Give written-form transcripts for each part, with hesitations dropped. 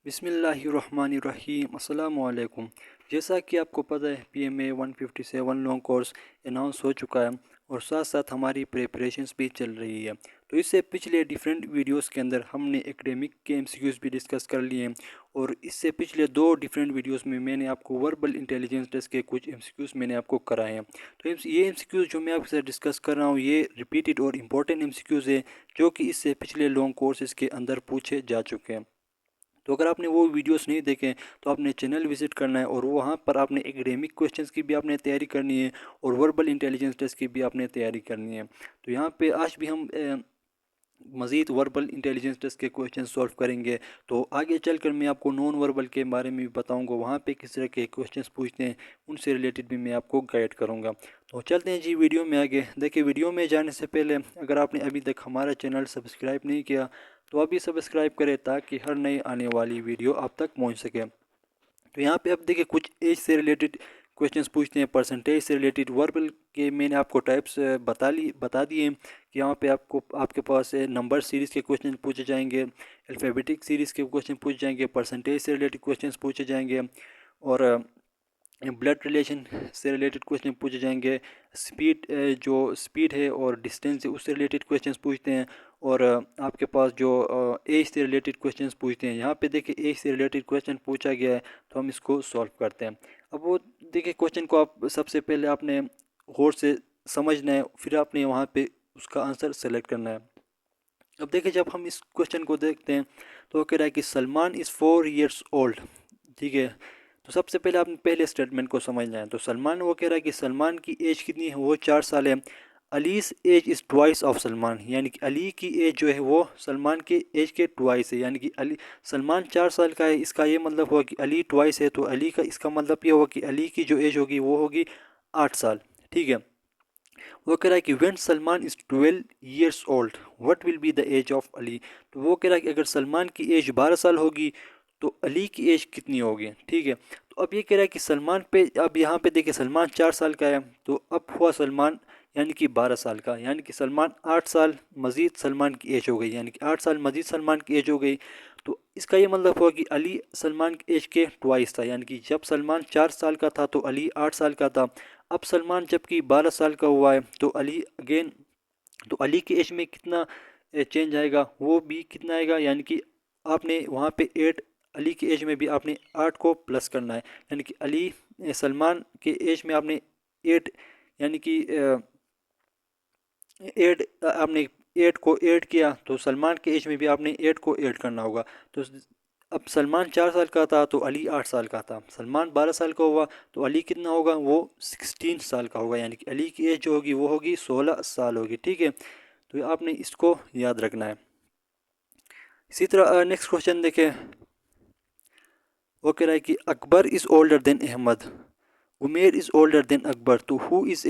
बिस्मिल्लाहिर्रहमानिर्रहीम अस्सलाम वालेकुम। जैसा कि आपको पता है PMA 157 लॉन्ग कोर्स अनाउंस हो चुका है और साथ साथ हमारी प्रिपरेशंस भी चल रही है। तो इससे पिछले डिफरेंट वीडियोस के अंदर हमने एकेडमिक के MCQs भी डिस्कस कर लिए हैं और इससे पिछले दो डिफरेंट वीडियोस में मैंने आपको वर्बल इंटेलिजेंस टेस्ट के कुछ MCQs मैंने आपको कराए हैं। तो ये MCQs जो मैं आपके साथ डिस्कस कर रहा हूँ ये रिपीटेड और इम्पोर्टेंट MCQs है जो कि इससे पिछले लॉन्ग कोर्सेज़ के अंदर पूछे जा चुके हैं। तो अगर आपने वो वीडियोस नहीं देखे तो आपने चैनल विजिट करना है और वहाँ पर आपने एकेडमिक क्वेश्चंस की भी आपने तैयारी करनी है और वर्बल इंटेलिजेंस टेस्ट की भी आपने तैयारी करनी है। तो यहाँ पे आज भी हम मज़ीद वर्बल इंटेलिजेंस टेस्ट के क्वेश्चन सॉल्व करेंगे। तो आगे चलकर मैं आपको नॉन वर्बल के बारे में भी बताऊंगा, वहाँ पे किस तरह के क्वेश्चंस पूछते हैं उनसे रिलेटेड भी मैं आपको गाइड करूँगा। तो चलते हैं जी वीडियो में आगे। देखिए वीडियो में जाने से पहले अगर आपने अभी तक हमारा चैनल सब्सक्राइब नहीं किया तो अभी सब्सक्राइब करें ताकि हर नई आने वाली वीडियो आप तक पहुँच सके। तो यहाँ पे अब देखिए कुछ एज से रिलेटेड क्वेश्चंस पूछते हैं, परसेंटेज से रिलेटेड। वर्बल के मैंने आपको टाइप्स बता दिए कि यहाँ पे आपके पास नंबर सीरीज़ के क्वेश्चन पूछे जाएंगे, अल्फ़ाबेटिक सीरीज़ के क्वेश्चन पूछे जाएंगे, परसेंटेज से रिलेटेड क्वेश्चंस पूछे जाएंगे और ब्लड रिलेशन से रिलेटेड क्वेश्चन पूछे जाएंगे। स्पीड जो स्पीड है और डिस्टेंस है उससे रिलेटेड क्वेश्चंस पूछते हैं और आपके पास जो एज से रिलेटेड क्वेश्चंस पूछते हैं। यहाँ पे देखिए एज से रिलेटेड क्वेश्चन पूछा गया है तो हम इसको सॉल्व करते हैं। अब वो देखिए क्वेश्चन को आप सबसे पहले आपने गौर से समझना है, फिर आपने वहाँ पे उसका आंसर सेलेक्ट करना है। अब देखिए जब हम इस क्वेश्चन को देखते हैं तो वो कह रहा है कि सलमान इज़ 4 years old। ठीक है, तो सबसे पहले आपने पहले स्टेटमेंट को समझना है। तो सलमान वो कह रहा है कि सलमान की एज कितनी है, वो 4 साल है। Ali's age is twice of Salman, यानी कि अली की एज जो है वो सलमान के एज के ट्वाइस है। यानी कि अली सलमान 4 साल का है, इसका ये मतलब हुआ कि अली ट्वाइस है, तो अली का इसका मतलब ये होगा कि अली की जो एज होगी वो होगी 8 साल। ठीक है, वो कह रहा है कि when Salman is 12 years old what will be the age of Ali. तो वो कह रहा है कि अगर सलमान की एज 12 साल होगी तो अली की एज कितनी होगी। ठीक है, तो अब ये कह रहा है कि सलमान पे, अब यहाँ पे देखिए सलमान 4 साल का है तो अब हुआ सलमान यानी कि 12 साल का, यानी कि सलमान 8 साल मज़ीद सलमान की एज हो गई, यानी कि 8 साल मज़ीद सलमान की एज हो गई। तो इसका ये मतलब हुआ कि अली सलमान की एज के ट्वाइस था, यानी कि जब सलमान 4 साल का था तो अली 8 साल का था। अब सलमान जबकि 12 साल का हुआ है तो अली अगेन, तो अली की एज में कितना चेंज आएगा, वो भी कितना आएगा, यानी कि आपने वहाँ पे 8, अली की एज में भी आपने 8 को प्लस करना है। यानी कि सलमान के एज में आपने 8, यानी कि 8 आपने 8 को ऐड किया तो सलमान के एज में भी आपने 8 को ऐड करना होगा। तो अब सलमान 4 साल का था तो अली 8 साल का था। सलमान 12 साल का हुआ तो अली कितना होगा, वो 16 साल का होगा, यानी कि अली की एज जो होगी वो होगी 16 साल होगी। ठीक है, तो आपने इसको याद रखना है। इसी तरह नेक्स्ट क्वेश्चन देखें। वो कह रहा है कि Akbar is older than Ahmed, Umer is older than Akbar, तो who is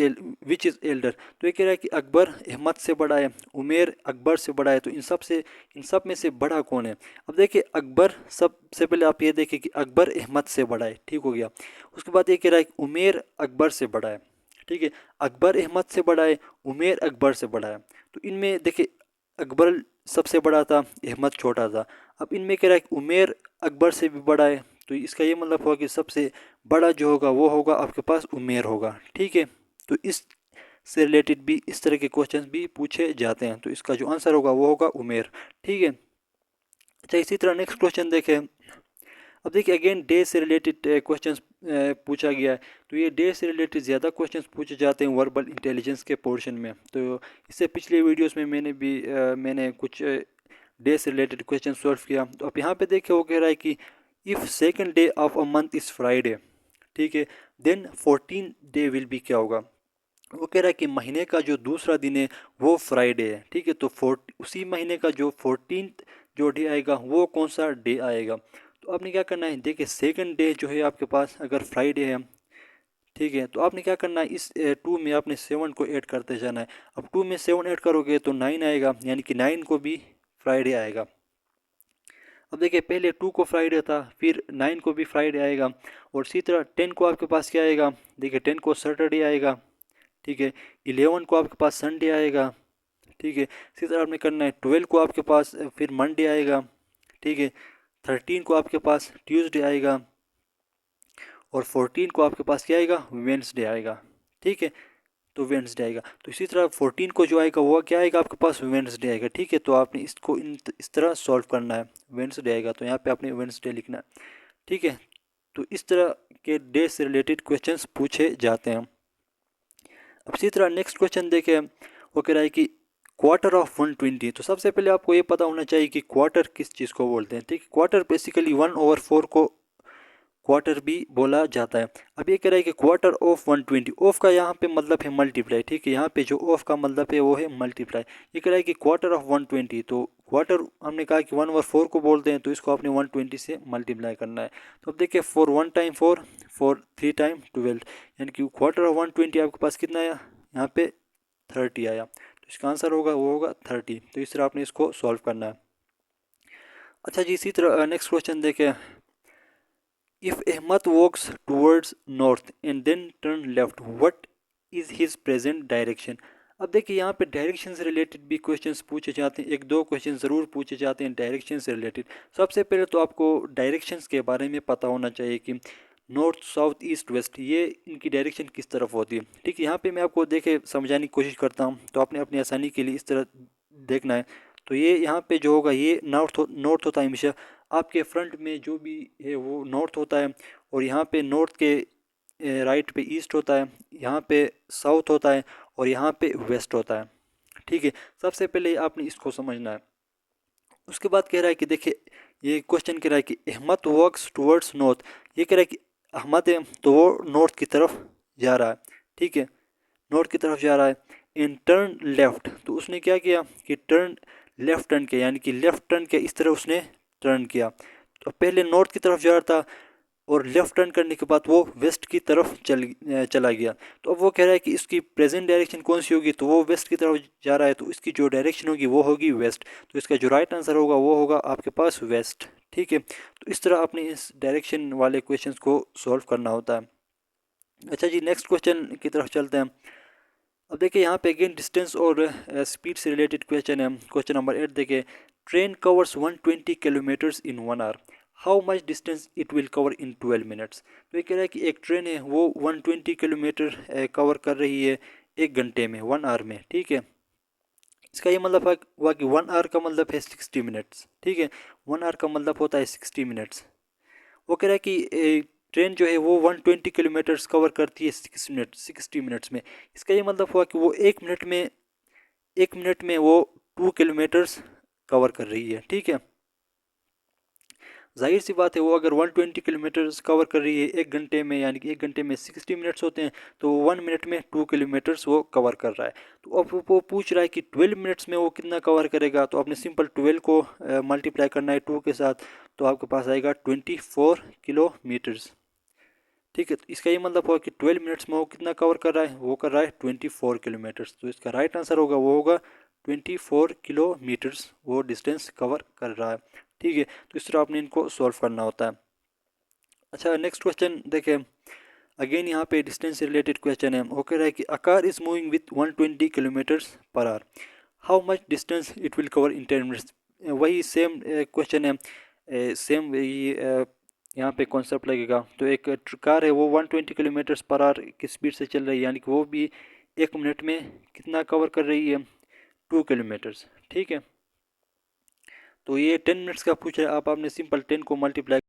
which is elder. तो ये कह रहा है कि अकबर अहमद से बड़ा है, उमेर अकबर से बड़ा है, तो इन सब में से बड़ा कौन है। अब देखिए अकबर, सबसे पहले आप ये देखिए कि अकबर अहमद से बड़ा है, ठीक हो गया। उसके बाद ये कह रहा है कि उमेर अकबर से बड़ा है। ठीक है, अकबर अहमद से बड़ा है, उमेर अकबर से बड़ा है। तो इनमें देखिए अकबर सबसे बड़ा था, अहमद छोटा था। अब इनमें कह रहा है कि उमेर अकबर से भी बड़ा है, तो इसका ये मतलब हुआ कि सबसे बड़ा जो होगा वो होगा आपके पास उमेर होगा। ठीक है, तो इस से रिलेटेड भी इस तरह के क्वेश्चंस भी पूछे जाते हैं, तो इसका जो आंसर होगा वो होगा उमेर। ठीक है, अच्छा इसी तरह नेक्स्ट क्वेश्चन देखें। अब देखिए अगेन डे से रिलेटेड क्वेश्चंस पूछा गया है। तो ये डे से रिलेटेड ज़्यादा क्वेश्चंस पूछे जाते हैं वर्बल इंटेलिजेंस के पोर्शन में। तो इससे पिछले वीडियोस में मैंने कुछ डे से रिलेटेड क्वेश्चन सॉल्व किया। तो अब यहाँ पे देखिए वो कह रहा है कि if second day of a month is Friday, ठीक है, देन 14 डे विल बी, क्या होगा। वो कह रहा है कि महीने का जो दूसरा दिन है वो फ्राइडे है। ठीक है, तो उसी महीने का जो 14th जो डे आएगा वो कौन सा डे आएगा। तो आपने क्या करना है, देखिए सेकंड डे जो है आपके पास अगर फ्राइडे है, ठीक है, तो आपने क्या करना है, इस 2 में आपने 7 को ऐड करते जाना है। अब 2 में 7 ऐड करोगे तो 9 आएगा, यानी कि 9 को भी फ्राइडे आएगा। अब देखिए पहले 2 को फ्राइडे था, फिर 9 को भी फ्राइडे आएगा, और इसी तरह 10 को आपके पास क्या आएगा, देखिए 10 को सैटरडे आएगा। ठीक है, 11 को आपके पास संडे आएगा। ठीक है, इसी तरह आपने करना है 12 को आपके पास फिर मंडे आएगा। ठीक है, 13 को आपके पास ट्यूसडे आएगा और 14 को आपके पास क्या आएगा, वेडनेसडे आएगा। ठीक है, तो वेडनेसडे आएगा। तो इसी तरह 14 को जो आएगा वो क्या आएगा आपके पास, वेडनेसडे आएगा। ठीक है, तो आपने इसको इस तरह सॉल्व करना है। वेडनेसडे आएगा तो यहाँ पे आपने वेडनेसडे लिखना है। ठीक है, तो इस तरह के डे से रिलेटेड क्वेश्चंस पूछे जाते हैं। अब इसी तरह नेक्स्ट क्वेश्चन देखें, वो कह रहा है कि क्वार्टर ऑफ 120। तो सबसे पहले आपको ये पता होना चाहिए कि क्वार्टर किस चीज़ को बोलते हैं। ठीक है, क्वार्टर बेसिकली 1/4 को क्वार्टर भी बोला जाता है। अब ये कह रहा है कि क्वार्टर ऑफ 120, ऑफ का यहाँ पे मतलब है मल्टीप्लाई। ठीक है, यहाँ पे जो ऑफ का मतलब है वो है मल्टीप्लाई। ये कह रहा है कि क्वार्टर ऑफ 120, तो क्वार्टर हमने कहा कि 1/4 को बोलते हैं, तो इसको आपने 120 से मल्टीप्लाई करना है। तो अब देखिए 4 1 टाइम 4, 4 3 टाइम 12, यानी कि क्वार्टर ऑफ 120 आपके पास कितना आया, यहाँ पे 30 आया। तो इसका आंसर होगा वो होगा 30। तो इस तरह आपने इसको सॉल्व करना है। अच्छा जी, इसी तरह नेक्स्ट क्वेश्चन देखें, If Ahmed walks towards north and then turn left, what is his present direction? अब देखिए यहाँ पे डायरेक्शन से रिलेटेड भी क्वेश्चंस पूछे जाते हैं। एक दो क्वेश्चन ज़रूर पूछे जाते हैं डायरेक्शन से रिलेटेड। सबसे पहले तो आपको डायरेक्शंस के बारे में पता होना चाहिए कि नॉर्थ साउथ ईस्ट वेस्ट ये इनकी डायरेक्शन किस तरफ होती है। ठीक है, यहाँ पे मैं आपको देखे समझाने की कोशिश करता हूँ, तो आपने अपनी आसानी के लिए इस तरह देखना है। तो ये यहाँ पे जो होगा ये नॉर्थ होता है हमेशा। आपके फ्रंट में जो भी है वो नॉर्थ होता है, और यहाँ पे नॉर्थ के राइट पे ईस्ट होता है, यहाँ पे साउथ होता है, और यहाँ पे वेस्ट होता है। ठीक है, सबसे पहले आपने इसको समझना है। उसके बाद कह रहा है कि देखिए ये क्वेश्चन कह रहा है कि अहमद वॉक्स टुवर्ड्स नॉर्थ। ये कह रहा है कि अहमद है तो वो नॉर्थ की तरफ जा रहा है। ठीक है, नॉर्थ की तरफ जा रहा है। इन टर्न लेफ्ट, तो उसने क्या किया कि टर्न लेफ्ट टर्न किया, यानी कि लेफ्ट टर्न किया, इस तरह उसने टर्न किया। तो पहले नॉर्थ की तरफ जा रहा था और लेफ्ट टर्न करने के बाद वो वेस्ट की तरफ चला गया। तो अब वो कह रहा है कि इसकी प्रेजेंट डायरेक्शन कौन सी होगी, तो वो वेस्ट की तरफ जा रहा है, तो इसकी जो डायरेक्शन होगी वो होगी वेस्ट। तो इसका जो राइट आंसर होगा वो होगा आपके पास वेस्ट। ठीक है, तो इस तरह आपने इस डायरेक्शन वाले क्वेश्चंस को सॉल्व करना होता है। अच्छा जी, नेक्स्ट क्वेश्चन की तरफ चलते हैं। अब देखिए यहाँ पे अगेन डिस्टेंस और स्पीड से रिलेटेड क्वेश्चन है। क्वेश्चन नंबर 8 देखिए, train covers 120 kilometres in 1 hour, how much distance it will cover in 12 minutes. तो ये कह रहा है कि एक ट्रेन है वो 120 किलोमीटर कवर कर रही है 1 घंटे में, 1 आवर में। ठीक है, इसका ये मतलब हुआ कि 1 आवर का मतलब है 60 मिनट्स। ठीक है, 1 आवर का मतलब होता है 60 मिनट्स। वो कह रहा है कि ट्रेन जो है वो 120 किलोमीटर्स कवर करती है 60 मिनट्स में। इसका ये मतलब हुआ कि वो 1 मिनट में वो 2 किलोमीटर्स कवर कर रही है। ठीक है, जाहिर सी बात है वो अगर 120 किलोमीटर्स कवर कर रही है 1 घंटे में, यानी कि 1 घंटे में 60 मिनट्स होते हैं, तो 1 मिनट में 2 किलोमीटर्स वो कवर कर रहा है। तो अब वो पूछ रहा है कि 12 मिनट्स में वो कितना कवर करेगा। तो आपने सिंपल 12 को मल्टीप्लाई करना है 2 के साथ, तो आपके पास आएगा 24 किलोमीटर्स। ठीक है, तो इसका ये मतलब हुआ कि 12 मिनट्स में वो कितना कवर कर रहा है, वो कर रहा है 24 किलोमीटर्स। तो इसका राइट आंसर होगा वो होगा 24 किलोमीटर्स वो डिस्टेंस कवर कर रहा है। ठीक है, तो इस तरह आपने इनको सॉल्व करना होता है। अच्छा, नेक्स्ट क्वेश्चन देखें। अगेन यहाँ पे डिस्टेंस से रिलेटेड क्वेश्चन है। वो कह रहा है कि a car is moving with 120 kilometres per hour, how much distance it will cover in 10 minutes. वही सेम क्वेश्चन है, सेम वही यहाँ पे कॉन्सेप्ट लगेगा। तो एक कार है वो 120 किलोमीटर्स पर आवर की स्पीड से चल रही है, यानी कि वो भी 1 मिनट में कितना कवर कर रही है, 2 किलोमीटर्स। ठीक है, तो ये 10 मिनट्स का पूछ रहा है। आप आपने सिंपल 10 को मल्टीप्लाई